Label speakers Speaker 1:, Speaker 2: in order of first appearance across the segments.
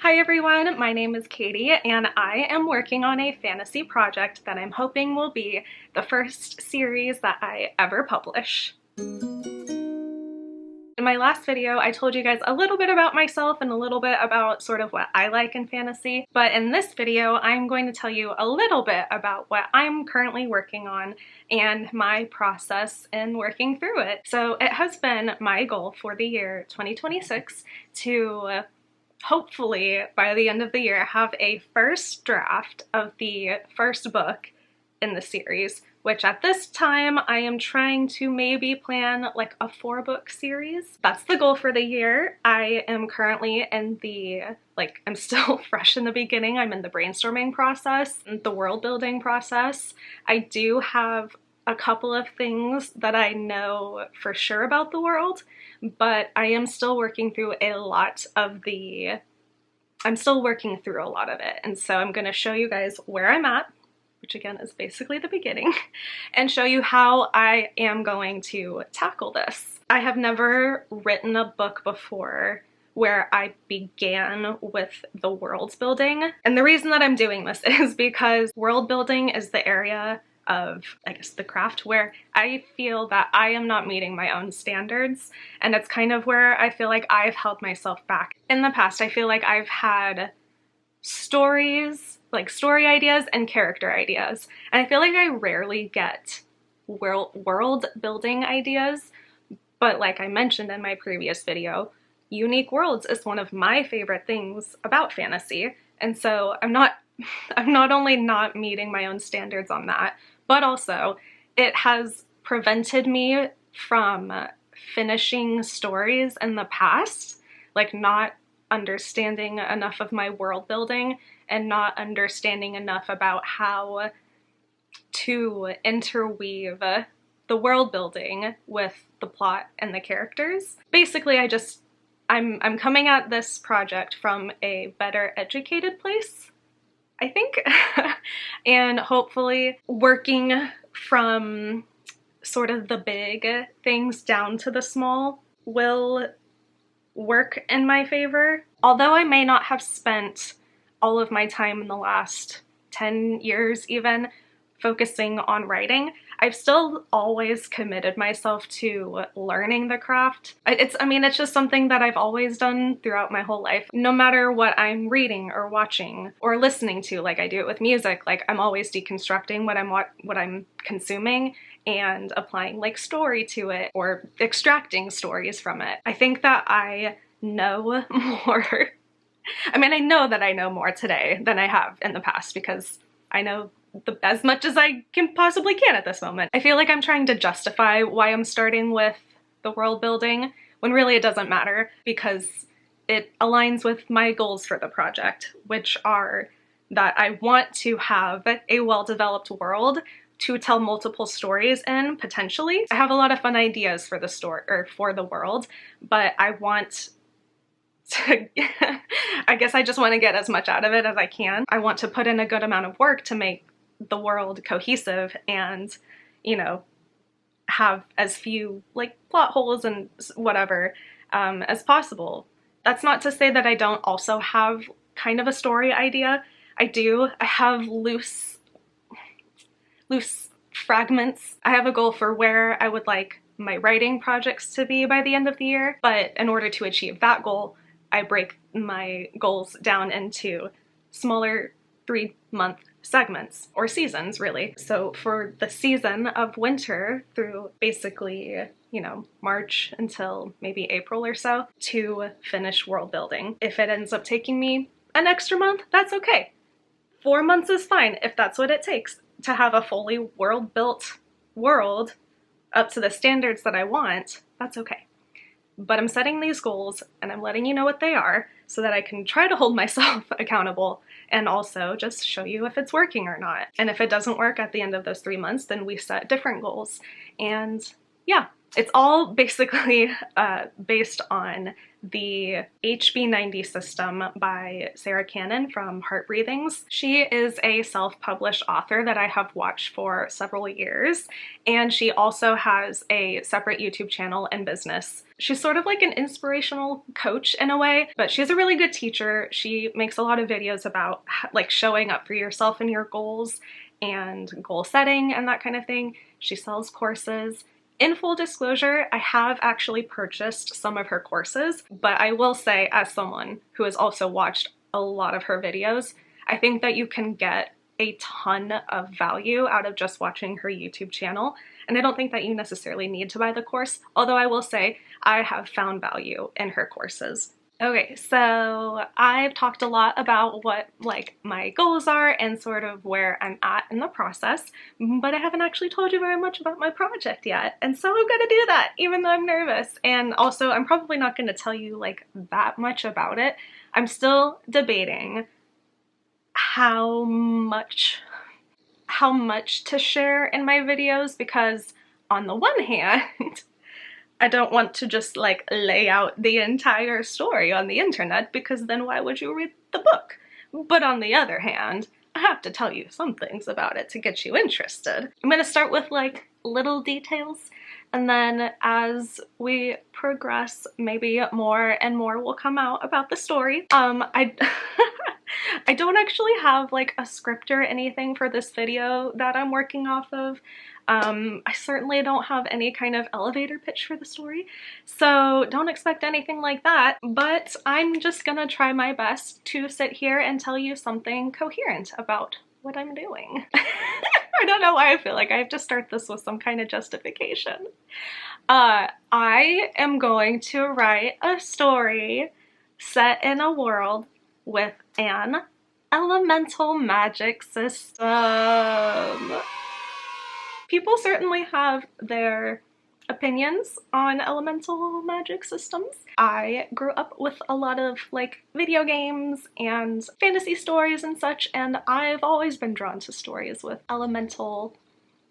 Speaker 1: Hi everyone, my name is Katie and I am working on a fantasy project that I'm hoping will be the first series that I ever publish. In my last video, I told you guys a little bit about myself and a little bit about sort of what I like in fantasy, but in this video, I'm going to tell you a little bit about what I'm currently working on and my process in working through it. So it has been my goal for the year 2026 to hopefully by the end of the year have a first draft of the first book in the series, which at this time I am trying to maybe plan like a 4-book series. That's the goal for the year. I am currently in I'm still fresh in the beginning. I'm in the brainstorming process, the world building process. I do have a couple of things that I know for sure about the world, but I am still working through a lot of it. And so I'm going to show you guys where I'm at, which again is basically the beginning, and show you how I am going to tackle this. I have never written a book before where I began with the world building. And the reason that I'm doing this is because world building is the area of, I guess, the craft where I feel that I am not meeting my own standards, and it's kind of where I feel like I've held myself back. In the past, I feel like I've had stories, like story ideas and character ideas, and I feel like I rarely get world building ideas, but like I mentioned in my previous video, unique worlds is one of my favorite things about fantasy, and so I'm not only not meeting my own standards on that, but also it has prevented me from finishing stories in the past, like not understanding enough of my world building and not understanding enough about how to interweave the world building with the plot and the characters. Basically, I'm coming at this project from a better educated place, I think, and hopefully working from sort of the big things down to the small will work in my favor. Although I may not have spent all of my time in the last 10 years even focusing on writing, I've still always committed myself to learning the craft. It's just something that I've always done throughout my whole life. No matter what I'm reading or watching or listening to, like I do it with music, like I'm always deconstructing what I'm consuming and applying like story to it or extracting stories from it. I think that I know more. I know that I know more today than I have in the past because I know as much as I can possibly can at this moment. I feel like I'm trying to justify why I'm starting with the world building when really it doesn't matter because it aligns with my goals for the project, which are that I want to have a well-developed world to tell multiple stories in, potentially. I have a lot of fun ideas for the story or for the world, but I want to I guess I just want to get as much out of it as I can. I want to put in a good amount of work to make the world cohesive and, have as few like plot holes and whatever as possible. That's not to say that I don't also have kind of a story idea. I do. I have loose fragments. I have a goal for where I would like my writing projects to be by the end of the year, but in order to achieve that goal, I break my goals down into smaller 3-month segments or seasons, really. So for the season of winter through basically, March until maybe April or so to finish world building. If it ends up taking me an extra month, that's okay. 4 months is fine if that's what it takes to have a fully world-built world up to the standards that I want. That's okay. But I'm setting these goals and I'm letting you know what they are so that I can try to hold myself accountable and also just show you if it's working or not. And if it doesn't work at the end of those 3 months, then we set different goals. And yeah, It's all basically based on the HB90 system by Sarah Cannon from Heart Breathings. She is a self-published author that I have watched for several years, and she also has a separate YouTube channel and business. She's sort of like an inspirational coach in a way, but she's a really good teacher. She makes a lot of videos about like showing up for yourself and your goals and goal setting and that kind of thing. She sells courses. In full disclosure, I have actually purchased some of her courses, but I will say, as someone who has also watched a lot of her videos, I think that you can get a ton of value out of just watching her YouTube channel, and I don't think that you necessarily need to buy the course, although I will say I have found value in her courses. Okay, so I've talked a lot about what like my goals are and sort of where I'm at in the process, but I haven't actually told you very much about my project yet. And so I'm gonna do that, even though I'm nervous. And also I'm probably not gonna tell you like that much about it. I'm still debating how much to share in my videos, because on the one hand, I don't want to just like lay out the entire story on the internet, because then why would you read the book? But on the other hand, I have to tell you some things about it to get you interested. I'm gonna start with like little details, and then as we progress, maybe more and more will come out about the story. I don't actually have like a script or anything for this video that I'm working off of. I certainly don't have any kind of elevator pitch for the story, so don't expect anything like that, but I'm just gonna try my best to sit here and tell you something coherent about what I'm doing. I don't know why I feel like I have to start this with some kind of justification. I am going to write a story set in a world with an elemental magic system. People certainly have their opinions on elemental magic systems. I grew up with a lot of like video games and fantasy stories and such, and I've always been drawn to stories with elemental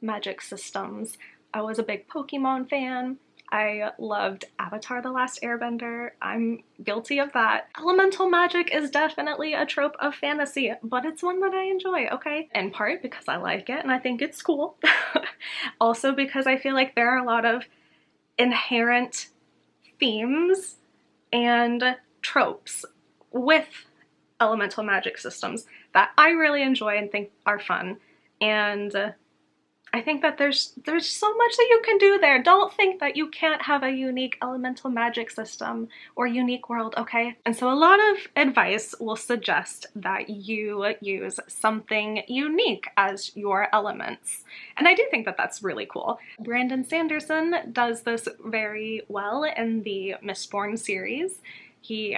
Speaker 1: magic systems. I was a big Pokemon fan. I loved Avatar: The Last Airbender. I'm guilty of that. Elemental magic is definitely a trope of fantasy, but it's one that I enjoy, okay? In part because I like it and I think it's cool. Also because I feel like there are a lot of inherent themes and tropes with elemental magic systems that I really enjoy and think are fun. And I think that there's so much that you can do there. Don't think that you can't have a unique elemental magic system or unique world, okay? And so a lot of advice will suggest that you use something unique as your elements. And I do think that that's really cool. Brandon Sanderson does this very well in the Mistborn series.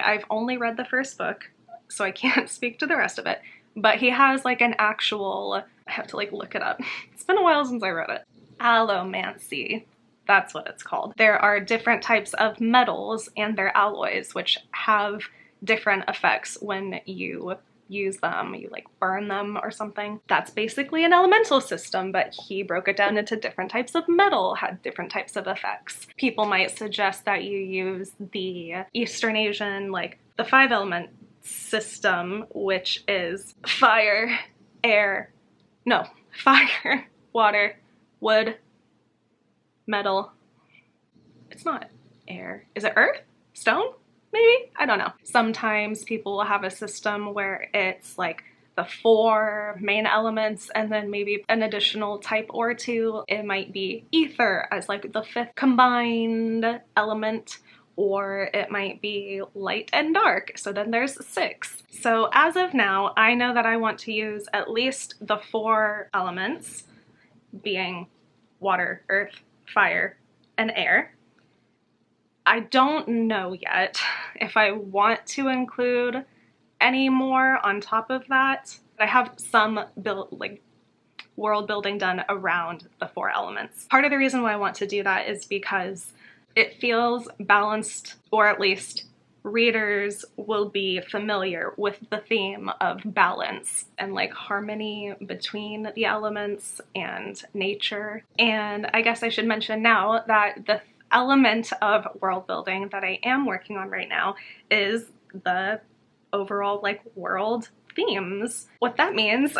Speaker 1: I've only read the first book, so I can't speak to the rest of it, but he has like an actual, I have to like look it up. It's been a while since I read it. Allomancy, that's what it's called. There are different types of metals and their alloys which have different effects when you use them. You like burn them or something. That's basically an elemental system, but he broke it down into different types of metal, had different types of effects. People might suggest that you use the Eastern Asian, like the 5-element system, which is fire, water, wood, metal. It's not air. Is it earth? Stone? Maybe? I don't know. Sometimes people will have a system where it's like the 4 main elements and then maybe an additional type or 2. It might be ether as like the 5th combined element, or it might be light and dark, so then there's 6. So as of now, I know that I want to use at least the 4 elements, being water, earth, fire, and air. I don't know yet if I want to include any more on top of that. I have some world building done around the 4 elements. Part of the reason why I want to do that is because it feels balanced, or at least readers will be familiar with the theme of balance and like harmony between the elements and nature. And I guess I should mention now that the element of world building that I am working on right now is the overall like world themes. What that means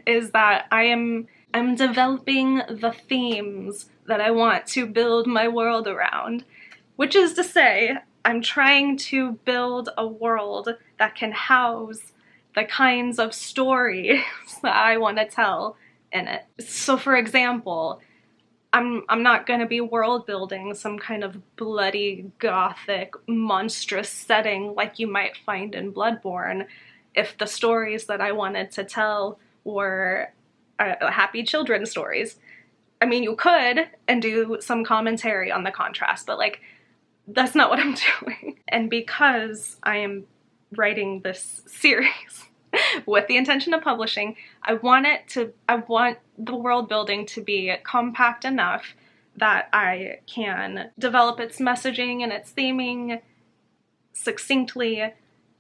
Speaker 1: is that I'm developing the themes that I want to build my world around, which is to say, I'm trying to build a world that can house the kinds of stories that I want to tell in it. So for example, I'm not going to be world building some kind of bloody, gothic, monstrous setting like you might find in Bloodborne if the stories that I wanted to tell were happy children's stories. I mean, you could and do some commentary on the contrast, but like, that's not what I'm doing. And because I am writing this series with the intention of publishing, I want the world building to be compact enough that I can develop its messaging and its theming succinctly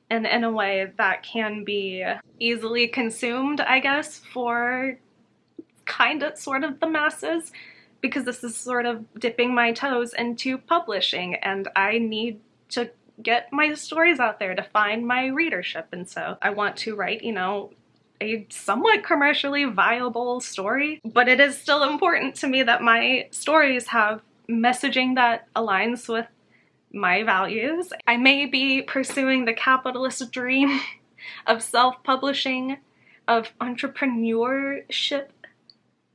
Speaker 1: and in a way that can be easily consumed, I guess, for sort of the masses, because this is sort of dipping my toes into publishing and I need to get my stories out there to find my readership. And so I want to write, you know, a somewhat commercially viable story, but it is still important to me that my stories have messaging that aligns with my values. I may be pursuing the capitalist dream of self-publishing, of entrepreneurship,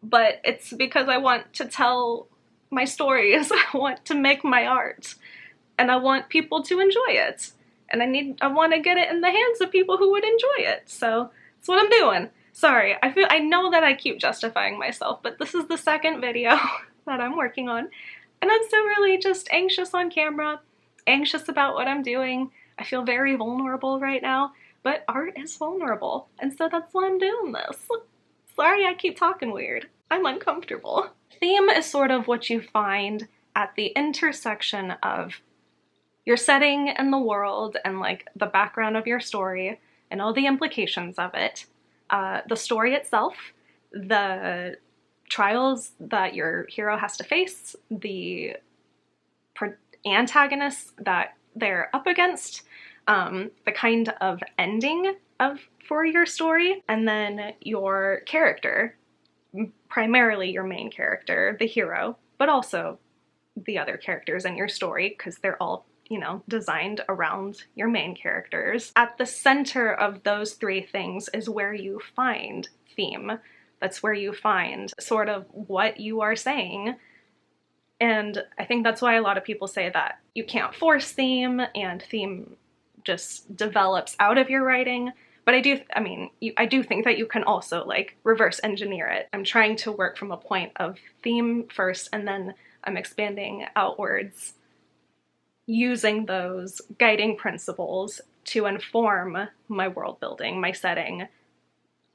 Speaker 1: but it's because I want to tell my stories. I want to make my art, and I want people to enjoy it. And I want to get it in the hands of people who would enjoy it. So that's what I'm doing. Sorry, I know that I keep justifying myself, but this is the second video that I'm working on. And I'm still really just anxious on camera, anxious about what I'm doing. I feel very vulnerable right now, but art is vulnerable. And so that's why I'm doing this. Sorry I keep talking weird. I'm uncomfortable. Theme is sort of what you find at the intersection of your setting and the world and like the background of your story and all the implications of it, the story itself, the trials that your hero has to face, the antagonists that they're up against, the kind of ending for your story, and then your character, primarily your main character, the hero, but also the other characters in your story, because they're all, you know, designed around your main characters. At the center of those three things is where you find theme. That's where you find sort of what you are saying. And I think that's why a lot of people say that you can't force theme and theme just develops out of your writing. But I do think that you can also like reverse engineer it. I'm trying to work from a point of theme first, and then I'm expanding outwards using those guiding principles to inform my world building, my setting,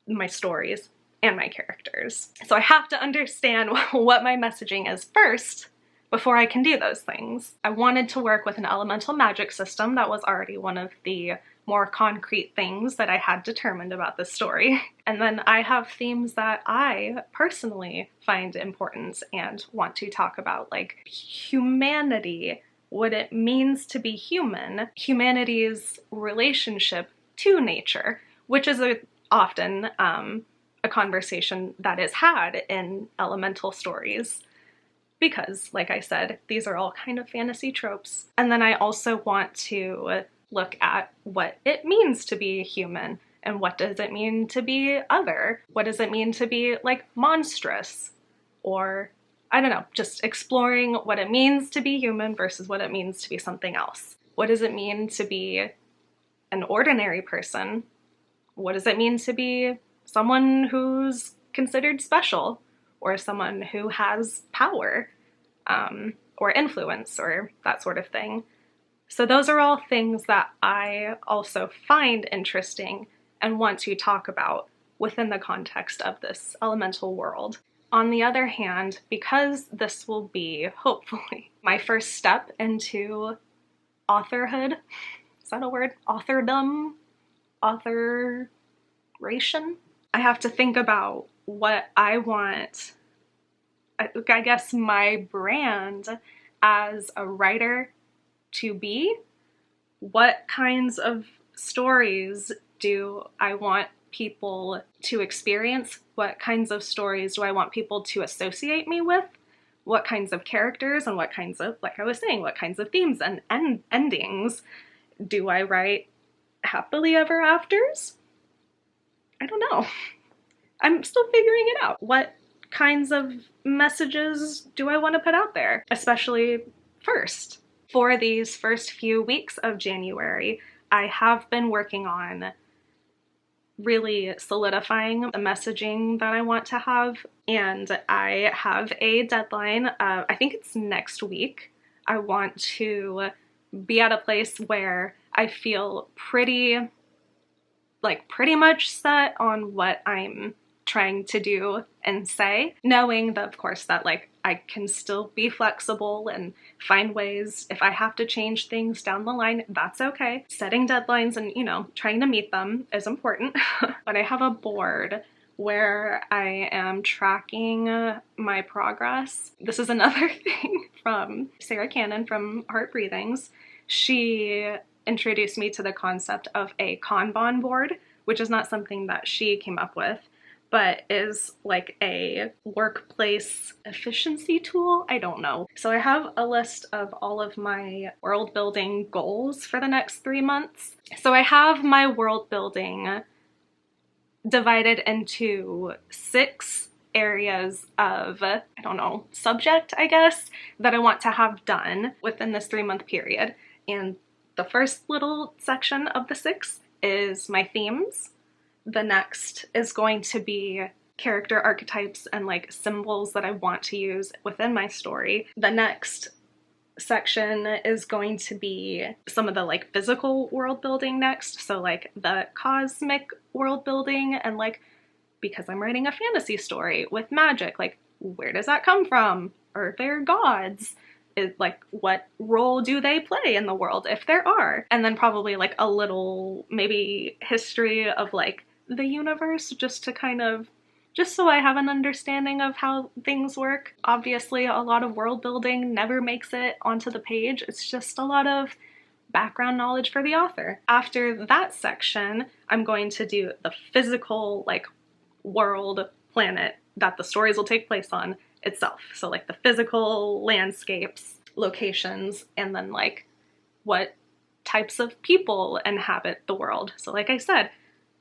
Speaker 1: my stories, and my characters. So I have to understand what my messaging is first before I can do those things. I wanted to work with an elemental magic system. That was already one of the more concrete things that I had determined about this story. And then I have themes that I personally find important and want to talk about, like humanity, what it means to be human, humanity's relationship to nature, which is often a conversation that is had in elemental stories. Because, like I said, these are all kind of fantasy tropes. And then I also want to look at what it means to be human, and what does it mean to be other? What does it mean to be, like, monstrous? Or, I don't know, just exploring what it means to be human versus what it means to be something else. What does it mean to be an ordinary person? What does it mean to be someone who's considered special? Or someone who has power, or influence, or that sort of thing. So those are all things that I also find interesting and want to talk about within the context of this elemental world. On the other hand, because this will be, hopefully, my first step into authorhood, is that a word? Authordom? Authoration? I have to think about what I want, I guess, my brand as a writer to be? What kinds of stories do I want people to experience? What kinds of stories do I want people to associate me with? What kinds of characters and what kinds of, like I was saying, what kinds of themes and endings do I write happily ever afters? I don't know. I'm still figuring it out. What kinds of messages do I want to put out there? Especially first. For these first few weeks of January, I have been working on really solidifying the messaging that I want to have, and I have a deadline. I think it's next week. I want to be at a place where I feel pretty much set on what I'm trying to do and say, knowing that, of course, that like I can still be flexible and find ways if I have to change things down the line, that's okay. Setting deadlines and, you know, trying to meet them is important. But I have a board where I am tracking my progress. This is another thing from Sarah Cannon from Heart Breathings. She introduced me to the concept of a Kanban board, which is not something that she came up with, but is like a workplace efficiency tool. I don't know. So I have a list of all of my world building goals for the next 3 months. So I have my world building divided into 6 areas of, I don't know, subject, I guess, that I want to have done within this 3-month period. And the first little section of the 6 is my themes. The next is going to be character archetypes and like symbols that I want to use within my story. The next section is going to be some of the like physical world building next. So like the cosmic world building, and like, because I'm writing a fantasy story with magic, like where does that come from? Are there gods? Like what role do they play in the world if there are? And then probably like a little maybe history of like the universe, just so I have an understanding of how things work. Obviously, a lot of world building never makes it onto the page. It's just a lot of background knowledge for the author. After that section, I'm going to do the physical, like, world, planet that the stories will take place on itself. So like the physical landscapes, locations, and then like what types of people inhabit the world. So like I said,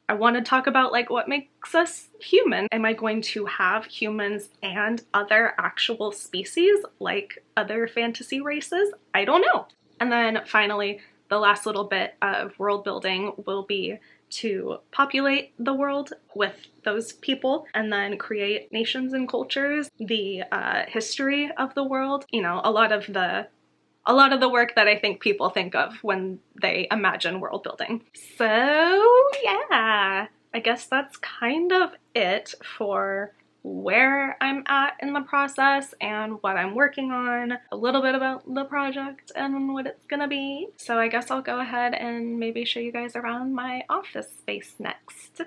Speaker 1: I want to talk about like what makes us human. Am I going to have humans and other actual species like other fantasy races? I don't know. And then finally, the last little bit of world building will be to populate the world with those people and then create nations and cultures, the history of the world, you know, a lot of the work that I think people think of when they imagine world building. So yeah, I guess that's kind of it for where I'm at in the process and what I'm working on, a little bit about the project and what it's gonna be. So I guess I'll go ahead and maybe show you guys around my office space next.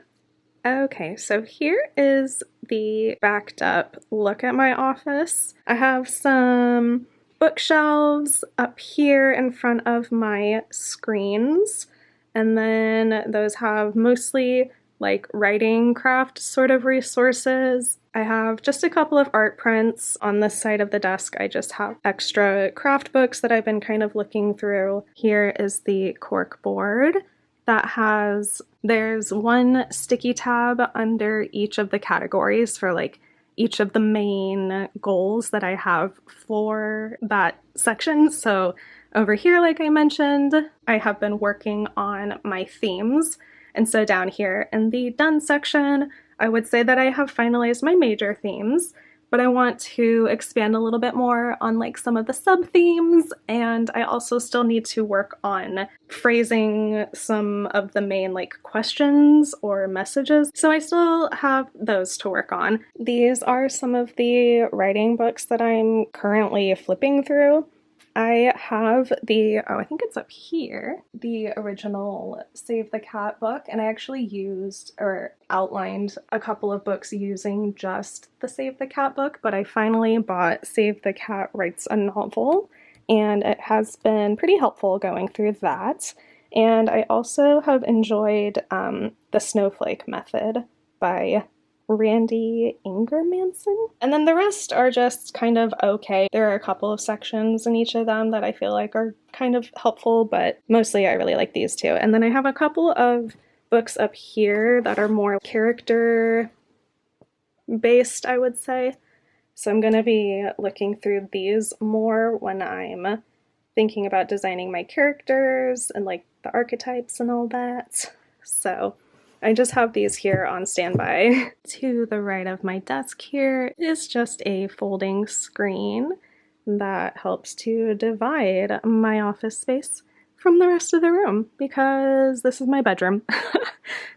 Speaker 1: Okay, so here is the backed up look at my office. I have some bookshelves up here in front of my screens, and then those have mostly like writing craft sort of resources. I have just a couple of art prints on this side of the desk. I just have extra craft books that I've been kind of looking through. Here is the cork board that has, there's one sticky tab under each of the categories for like each of the main goals that I have for that section. So over here, like I mentioned, I have been working on my themes. And so down here in the done section, I would say that I have finalized my major themes, but I want to expand a little bit more on like some of the sub-themes, and I also still need to work on phrasing some of the main like questions or messages. So I still have those to work on. These are some of the writing books that I'm currently flipping through. I have the, I think it's up here, the original Save the Cat book, and I actually used or outlined a couple of books using just the Save the Cat book, but I finally bought Save the Cat Writes a Novel, and it has been pretty helpful going through that. And I also have enjoyed The Snowflake Method by Randy Ingermanson. And then the rest are just kind of okay. There are a couple of sections in each of them that I feel like are kind of helpful, but mostly I really like these two. And then I have a couple of books up here that are more character based, I would say. So I'm going to be looking through these more when I'm thinking about designing my characters and like the archetypes and all that. So I just have these here on standby. To the right of my desk here is just a folding screen that helps to divide my office space from the rest of the room because this is my bedroom.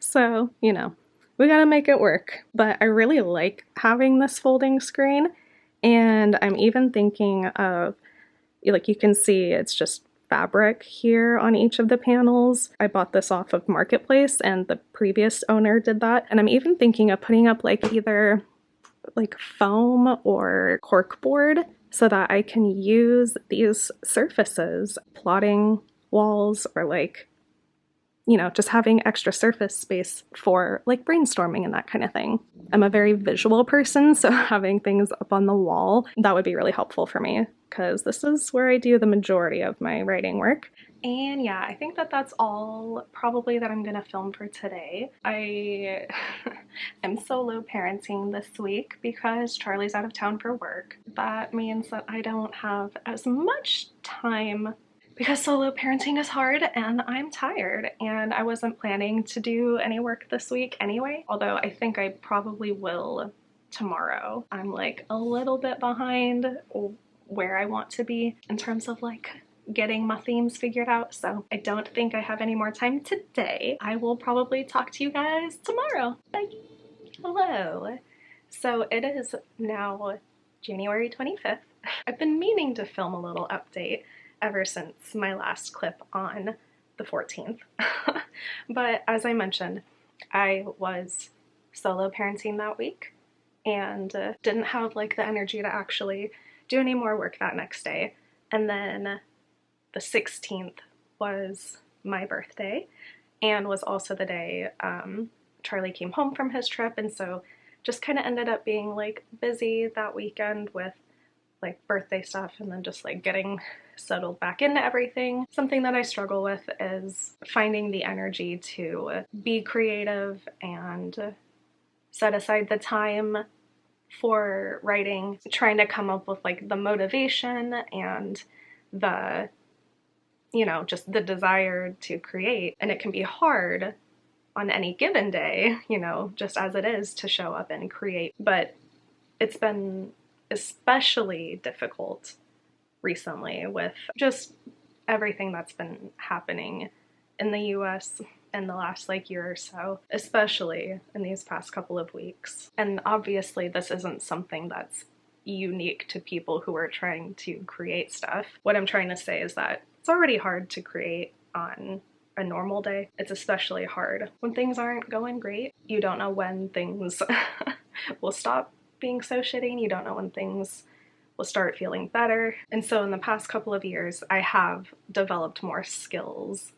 Speaker 1: So, you know, we gotta make it work. But I really like having this folding screen, and I'm even thinking of, like, you can see it's just fabric here on each of the panels. I bought this off of Marketplace and the previous owner did that. And I'm even thinking of putting up like either like foam or corkboard so that I can use these surfaces, plotting walls or like, you know, just having extra surface space for like brainstorming and that kind of thing. I'm a very visual person, so having things up on the wall, that would be really helpful for me because this is where I do the majority of my writing work. And yeah, I think that that's all probably that I'm gonna film for today. I am solo parenting this week because Charlie's out of town for work. That means that I don't have as much time because solo parenting is hard and I'm tired, and I wasn't planning to do any work this week anyway, although I think I probably will tomorrow. I'm like a little bit behind where I want to be in terms of like getting my themes figured out, so I don't think I have any more time today. I will probably talk to you guys tomorrow. Bye! Hello! So it is now January 25th. I've been meaning to film a little update ever since my last clip on the 14th. But as I mentioned, I was solo parenting that week and didn't have like the energy to actually do any more work that next day. And then the 16th was my birthday and was also the day Charlie came home from his trip, and so just kind of ended up being like busy that weekend with like birthday stuff and then just like getting settled back into everything. Something that I struggle with is finding the energy to be creative and set aside the time for writing, trying to come up with like the motivation and the, you know, just the desire to create. And it can be hard on any given day, you know, just as it is to show up and create. But it's been especially difficult recently with just everything that's been happening in the US in the last like year or so, especially in these past couple of weeks. And obviously this isn't something that's unique to people who are trying to create stuff. What I'm trying to say is that it's already hard to create on a normal day. It's especially hard when things aren't going great. You don't know when things will stop being so shitty, and you don't know when things will start feeling better. And so in the past couple of years, I have developed more skills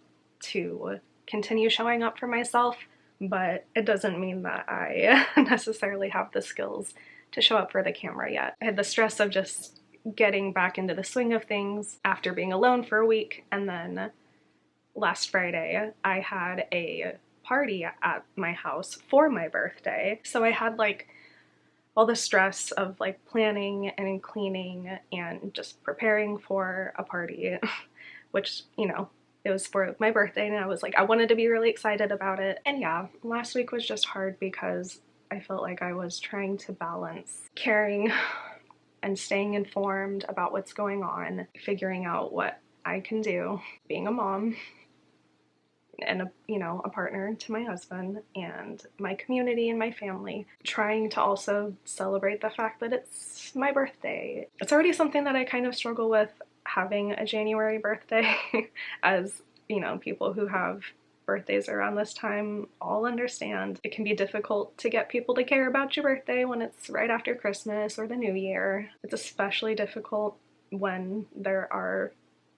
Speaker 1: to continue showing up for myself, but it doesn't mean that I necessarily have the skills to show up for the camera yet. I had the stress of just getting back into the swing of things after being alone for a week, and then last Friday I had a party at my house for my birthday. So I had like all the stress of like planning and cleaning and just preparing for a party, which, you know, it was for my birthday and I was like, I wanted to be really excited about it. And yeah, last week was just hard because I felt like I was trying to balance caring and staying informed about what's going on, figuring out what I can do, being a mom, and a partner to my husband and my community and my family, trying to also celebrate the fact that it's my birthday. It's already something that I kind of struggle with, having a January birthday, as you know, people who have birthdays around this time all understand. It can be difficult to get people to care about your birthday when it's right after Christmas or the New Year. It's especially difficult when there are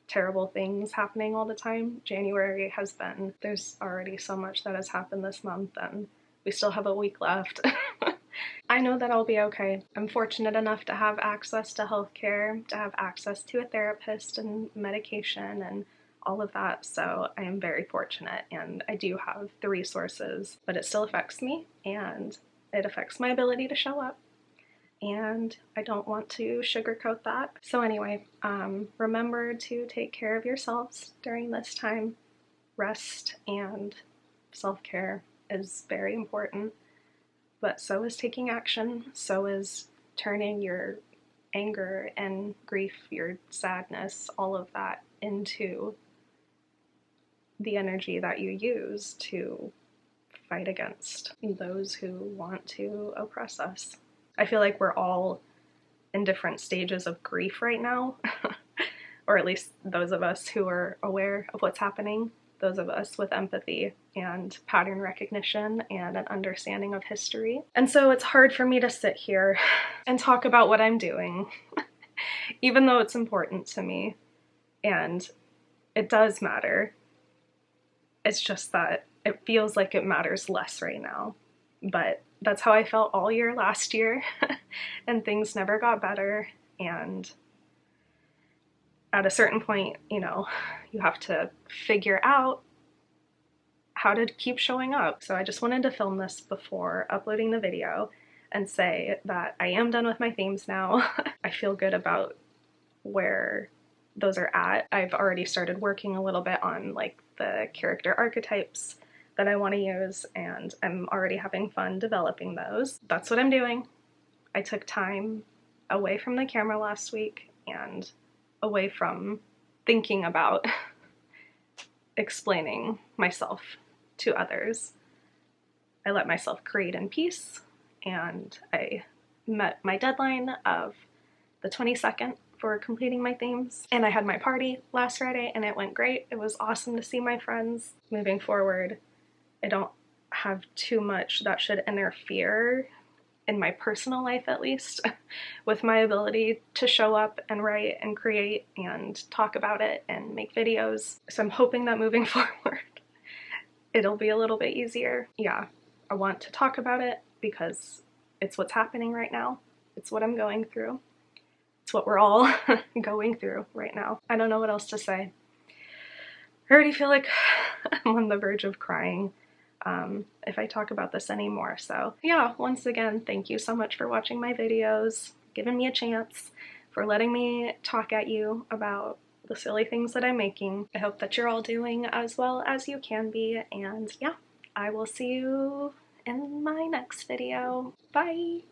Speaker 1: terrible things happening all the time. January there's already so much that has happened this month, and we still have a week left. I know that I'll be okay. I'm fortunate enough to have access to healthcare, to have access to a therapist and medication and all of that, so I am very fortunate, and I do have the resources, but it still affects me, and it affects my ability to show up, and I don't want to sugarcoat that. So anyway, remember to take care of yourselves during this time. Rest and self-care is very important, but so is taking action, so is turning your anger and grief, your sadness, all of that into the energy that you use to fight against those who want to oppress us. I feel like we're all in different stages of grief right now, or at least those of us who are aware of what's happening, those of us with empathy and pattern recognition and an understanding of history. And so it's hard for me to sit here and talk about what I'm doing, even though it's important to me, and it does matter. It's just that it feels like it matters less right now. But that's how I felt all year last year, and things never got better, and at a certain point, you know, you have to figure out how to keep showing up. So I just wanted to film this before uploading the video and say that I am done with my themes now. I feel good about where those are at. I've already started working a little bit on like the character archetypes that I want to use, and I'm already having fun developing those. That's what I'm doing. I took time away from the camera last week and away from thinking about explaining myself to others. I let myself create in peace, and I met my deadline of the 22nd for completing my themes, and I had my party last Friday and it went great. It was awesome to see my friends. Moving forward, I don't have too much that should interfere, in my personal life at least, with my ability to show up and write and create and talk about it and make videos. So I'm hoping that moving forward it'll be a little bit easier. Yeah, I want to talk about it because it's what's happening right now. It's what I'm going through. It's what we're all going through right now. I don't know what else to say. I already feel like I'm on the verge of crying if I talk about this anymore. So yeah, once again, thank you so much for watching my videos, giving me a chance, for letting me talk at you about the silly things that I'm making. I hope that you're all doing as well as you can be, and yeah, I will see you in my next video. Bye!